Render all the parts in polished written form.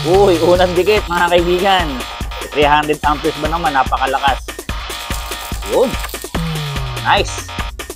Uy, unang dikit mga kaibigan. 300 amperes ba naman, napakalakas. Yun. Nice.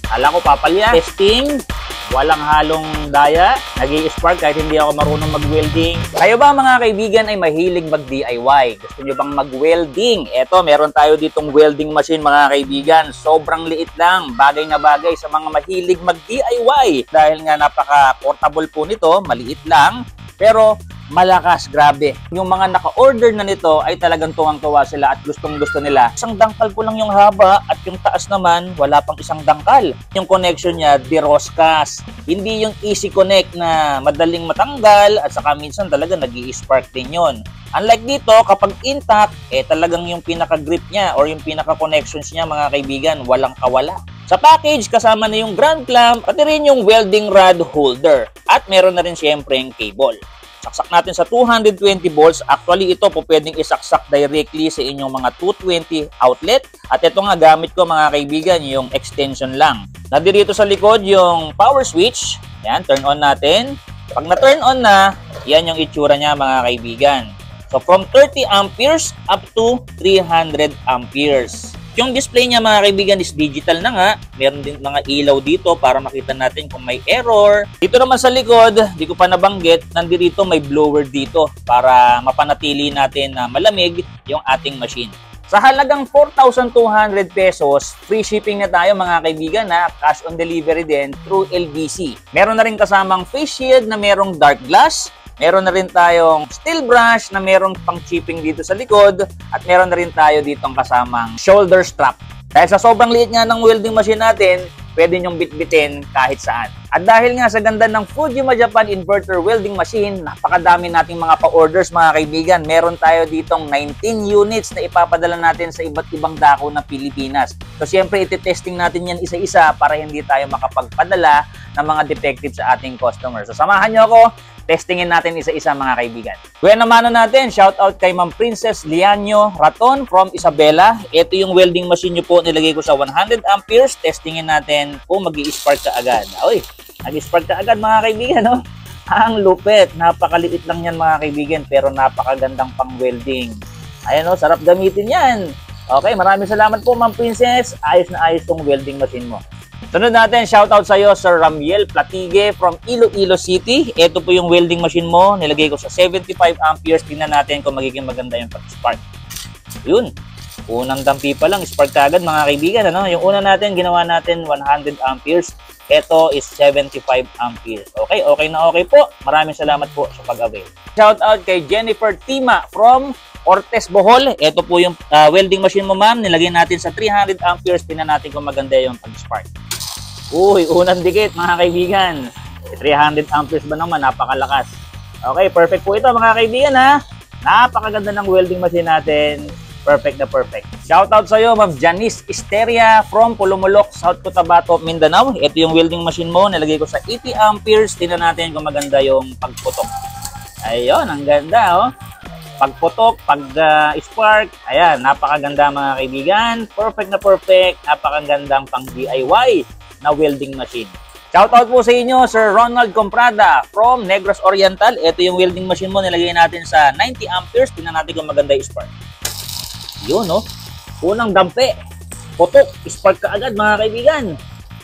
Kala ko papalya. Testing. Walang halong daya. Nag-i-spark kahit hindi ako marunong mag-welding. Kayo ba mga kaibigan ay mahilig mag-DIY? Gusto nyo bang mag-welding? Eto, meron tayo ditong welding machine mga kaibigan. Sobrang liit lang. Bagay na bagay sa mga mahilig mag-DIY. Dahil nga napaka-portable po nito, maliit lang. Pero malakas, grabe. Yung mga naka-order na nito ay talagang tuwang-tuwa sila at gustong-gusto nila. Isang dangkal po lang yung haba at yung taas naman, wala pang isang dangkal. Yung connection niya, diroskas. Hindi yung easy connect na madaling matanggal at saka minsan talaga nag-i-spark din yun. Unlike dito, kapag intact, talagang yung pinaka-grip niya or yung pinaka-connections niya mga kaibigan, walang kawala. Sa package, kasama na yung ground clamp, pati rin yung welding rod holder. At meron na rin siyempre yung cable. Saksak natin sa 220 volts. Actually, ito po pwedeng isaksak directly sa inyong mga 220 outlet. At ito nga gamit ko mga kaibigan, yung extension lang. Nandirito sa likod yung power switch. Yan, turn on natin. Pag na-turn on na, yan yung itsura niya mga kaibigan. So, from 30 amperes up to 300 amperes. Yung display niya mga kaibigan is digital na nga. Meron din mga ilaw dito para makita natin kung may error. Dito naman sa likod, di ko pa nabanggit, nandito may blower dito para mapanatili natin na malamig yung ating machine. Sa halagang 4,200 pesos, free shipping na tayo mga kaibigan na cash on delivery din through LBC. Meron na rin kasamang face shield na merong dark glass. Meron na rin tayong steel brush na merong pang chipping dito sa likod at meron na rin tayo ditong kasamang shoulder strap. Dahil sa sobrang liit nga ng welding machine natin, pwede nyong bitbitin kahit saan. At dahil nga sa ganda ng Fujima Japan Inverter Welding Machine, napakadami nating mga pa-orders mga kaibigan. Meron tayo ditong 19 units na ipapadala natin sa iba't ibang dako ng Pilipinas. So siyempre iti-testing natin yan isa-isa para hindi tayo makapagpadala ng mga defective sa ating customers. So samahan nyo ako, testingin natin isa-isa mga kaibigan. Buena mano natin, shout out kay Ma'am Princess Lianyo Raton from Isabela. Ito yung welding machine nyo po, nilagay ko sa 100 amperes. Testingin natin kung mag-i-spark ka agad. Uy, nag-i-spark ka agad mga kaibigan, no? Ang lupit, napakaliit lang yan mga kaibigan, pero napakagandang pang-welding. Ayan o, sarap gamitin yan. Okay, maraming salamat po Ma'am Princess. Ayos na ayos tong welding machine mo. Sunod natin, shoutout sa iyo Sir Ramiel Platige from Iloilo City. Ito po yung welding machine mo. Nilagay ko sa 75 amperes. Tingnan natin kung magiging maganda yung pag-spark. Yun. Unang dampi pa lang, spark ka agad mga kaibigan. Ano? Yung una natin, ginawa natin 100 amperes. Ito is 75 amperes. Okay, okay na okay po. Maraming salamat po sa pag-avail. Shoutout kay Jennifer Tima from Ortes Bohol. Ito po yung welding machine mo ma'am. Nilagay natin sa 300 amperes. Tingnan natin kung maganda yung pag-spark. Uy, unang dikit mga kaibigan. 300 amperes ba naman, napakalakas. Okay, perfect po ito mga kaibigan ha. Napakaganda ng welding machine natin. Perfect na perfect. Shoutout sa iyo Ma'am Janice Isteria from Pulumulok, South Cotabato, Mindanao. Ito yung welding machine mo. Nilagay ko sa 80 amperes. Tingnan natin kung maganda yung pagputok. Ayun, ang ganda oh. Pagputok, pag-spark. Ayan, napakaganda mga kaibigan. Perfect na perfect. Napakagandang pang DIY na welding machine. Shoutout po sa inyo, Sir Ronald Comprada from Negros Oriental. Ito yung welding machine mo. Nilagay natin sa 90 amperes. Tingnan natin kung maganda yung spark. Yun, no? Unang dampi. Putok. Spark ka agad, mga kaibigan.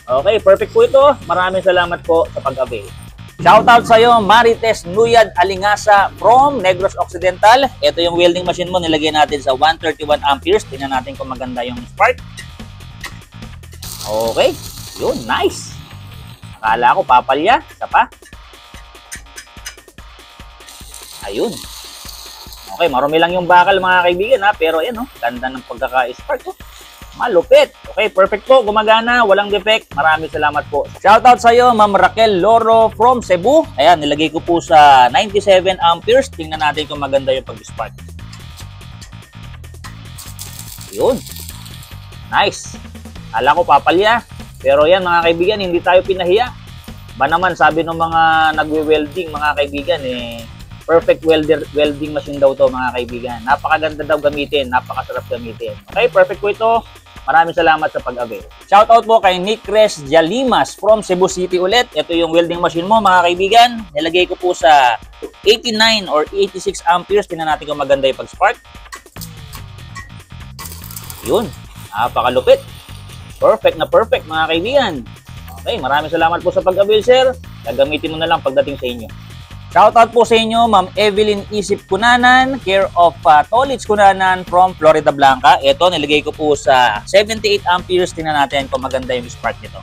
Okay, perfect po ito. Maraming salamat po sa pag-avail. Shoutout sa iyo, Marites Nuyad Alingasa from Negros Occidental. Ito yung welding machine mo. Nilagay natin sa 131 amperes. Tingnan natin kung maganda yung spark. Okay. Yun, nice. Akala ko papalya. Isa pa. Ayun. Okay, marumi lang yung bakal mga kaibigan ha. Pero ayan, ganda ng pagkaka-spark. Malupit. Okay, perfect po. Gumagana. Walang defect. Maraming salamat po. Shoutout sa iyo, Ma'am Raquel Loro from Cebu. Ayan, nilagay ko po sa 97 amperes. Tingnan natin kung maganda yung pag-spark. Yun. Nice. Akala ko papalya. Pero yan mga kaibigan, hindi tayo pinahiya. Ba naman, sabi ng mga nagwe-welding mga kaibigan, perfect welding machine daw to mga kaibigan. Napakaganda daw gamitin, napakasarap gamitin. Okay, perfect po ito. Maraming salamat sa pag-avail. Shoutout po kay Nick Res Jalimas from Cebu City ulit. Ito yung welding machine mo mga kaibigan. Nilagay ko po sa 89 or 86 amperes. Tingnan natin kung maganda yung pag-spark. Yun. Napakalupit. Perfect na perfect mga kaibigan. Okay, maraming salamat po sa pag-avail, sir. Gagamitin mo na lang pagdating sa inyo. Shoutout po sa inyo, Ma'am Evelyn Isip Kunanan, care of Tolits Kunanan from Florida Blanca. Ito, nilagay ko po sa 78 amperes. Tingnan natin kung maganda yung spark nito.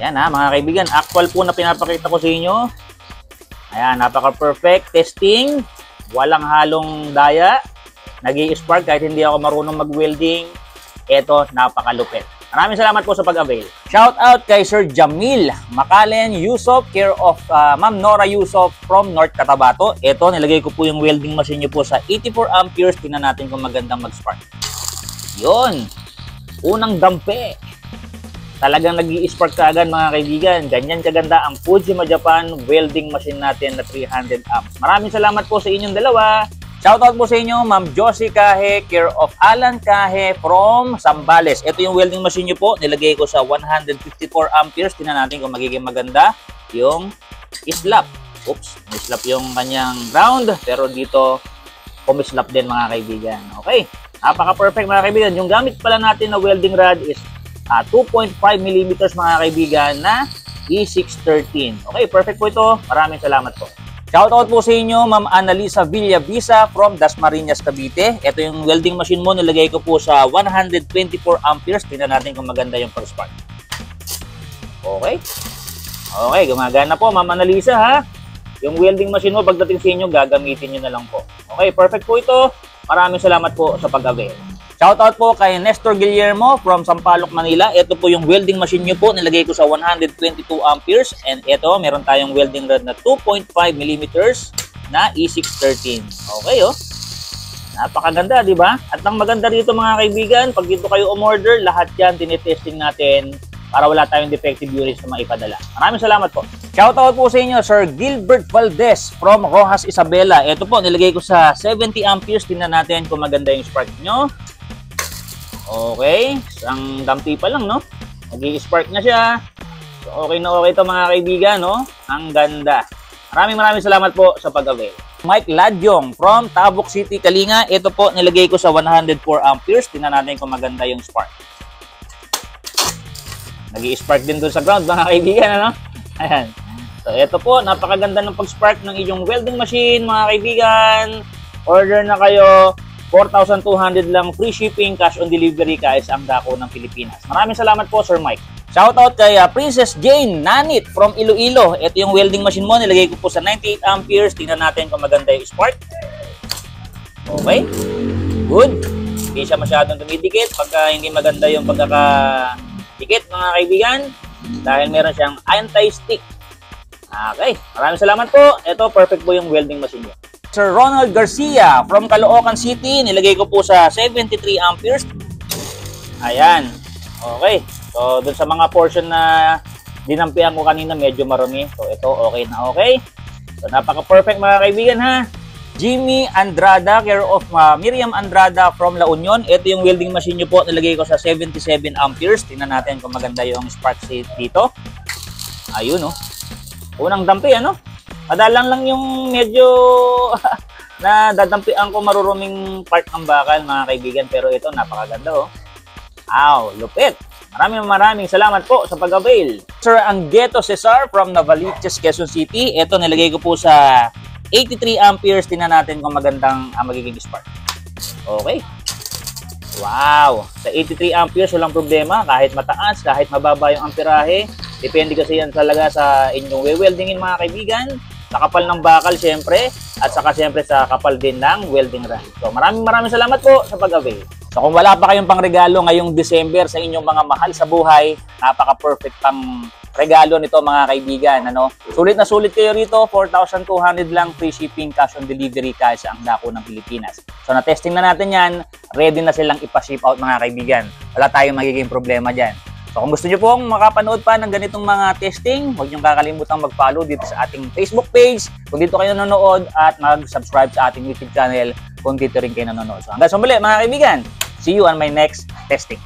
Yan ha, mga kaibigan. Actual po na pinapakita ko sa inyo. Ayan, napaka-perfect. Testing. Walang halong daya. Nag-i-spark kahit hindi ako marunong mag-welding. Ito, napakalupit. Maraming salamat po sa pag-avail. Shout out kay Sir Jamil Macallen Yusuf, care of Ma'am Nora Yusuf from North Cotabato. Ito, nilagay ko po yung welding machine nyo po sa 84 amperes. Tingnan natin kung magandang mag-spark. Yun. Unang dampe. Talagang nag-i-spark kaagad mga kaibigan. Ganyan kaganda ang Fujima Japan welding machine natin na 300 amps. Maraming salamat po sa inyong dalawa. Shoutout po sa inyo, Ma'am Josie Kahe, care of Alan Kahe from Zambales. Ito yung welding machine nyo po. Nilagay ko sa 154 amperes. Tingnan natin kung magiging maganda yung slap. Oops, mislap yung kanyang ground. Pero dito, kumislap din mga kaibigan. Okay, napaka-perfect mga kaibigan. Yung gamit pala natin na welding rod is 2.5 mm mga kaibigan na E613. Okay, perfect po ito. Maraming salamat po. Shoutout po sa inyo, Ma'am Annalisa Villavisa from Dasmariñas, Cavite. Ito yung welding machine mo. Nilagay ko po sa 124 amperes. Tingnan natin kung maganda yung pag-spark. Okay. Okay, gumagana po, Ma'am Annalisa ha. Yung welding machine mo, pagdating sa inyo, gagamitin nyo na lang po. Okay, perfect po ito. Maraming salamat po sa pag-avail. Shoutout po kay Nestor Guillermo from Sampaloc, Manila. Ito po yung welding machine nyo po. Nilagay ko sa 122 amperes. And ito, meron tayong welding rod na 2.5 mm na E613. Okay, oh. Napakaganda, di ba? At ang maganda rito mga kaibigan, pag dito kayo umorder, lahat yan tinitesting natin para wala tayong defective units na maipadala. Maraming salamat po. Shoutout po sa inyo, Sir Gilbert Valdez from Rojas, Isabela. Ito po, nilagay ko sa 70 amperes. Tingnan natin kung maganda yung spark nyo. Okay, ang dampi pa lang, no? Nag-i-spark na siya. So, okay na okay ito mga kaibigan, no? Ang ganda. Maraming salamat po sa pag-avail. Mike Ladyong from Tabuk City, Kalinga. Ito po, nilagay ko sa 104 amperes. Tingnan natin kung maganda yung spark. Nag-i-spark din doon sa ground, mga kaibigan, ano? Ayan. So, ito po, napakaganda ng pag-spark ng inyong welding machine, mga kaibigan. Order na kayo. 4,200 lang, free shipping, cash on delivery kahit sa ang dako ng Pilipinas. Maraming salamat po, Sir Mike. Shoutout kay Princess Jane Nanit from Iloilo. Ito yung welding machine mo. Nilagay ko po sa 98 amperes. Tingnan natin kung maganda yung spark. Okay. Good. Hindi siya masyadong tumidikit pagka hindi maganda yung pagkakadikit, mga kaibigan. Dahil meron siyang anti-stick. Okay. Maraming salamat po. Ito, perfect po yung welding machine niyo. Sir Ronald Garcia from Caloocan City. Nilagay ko po sa 73 amperes. Ayan. Okay. So, dun sa mga portion na dinampihan ko kanina, medyo marumi. So, ito, okay na okay. So, napaka-perfect mga kaibigan ha. Jimmy Andrada, care of Miriam Andrada from La Union. Ito yung welding machine nyo po. Nilagay ko sa 77 amperes. Tingnan natin kung maganda yung spark dito. Ayun, oh. Unang dampi, ano? Madalang lang yung medyo na dadampian ko maruruming part ng bakal, mga kaibigan. Pero ito, napakaganda, oh. Aw, lupit. Maraming salamat po sa pag-avail. Sir Anggeto Cesar from Navaliches, Quezon City. Ito, nilagay ko po sa 83 amperes. Tingnan natin kung magandang magiging spark. Okay. Wow. Sa 83 amperes, walang problema. Kahit mataas, kahit mababa yung amperahe. Depende kasi yan talaga sa inyong weldingin, mga kaibigan. Sa kapal ng bakal, syempre. At saka syempre sa kapal din ng welding rod. So, maraming salamat po sa pag-avail. So, kung wala pa kayong pangregalo ngayong December sa inyong mga mahal sa buhay, napaka-perfect pang regalo nito, mga kaibigan. Ano? Sulit na sulit kayo rito. 4,200 lang, free shipping, cash on delivery kahit sa ang dako ng Pilipinas. So, na-testing na natin yan. Ready na silang ipa-ship out, mga kaibigan. Wala tayong magiging problema dyan. So kung gusto nyo pong makapanood pa ng ganitong mga testing, huwag nyo kakalimutang mag-follow dito sa ating Facebook page. Kung dito kayo nanonood at mag-subscribe sa ating YouTube channel kung dito rin kayo nanonood. So hanggang sa muli mga kaibigan, see you on my next testing.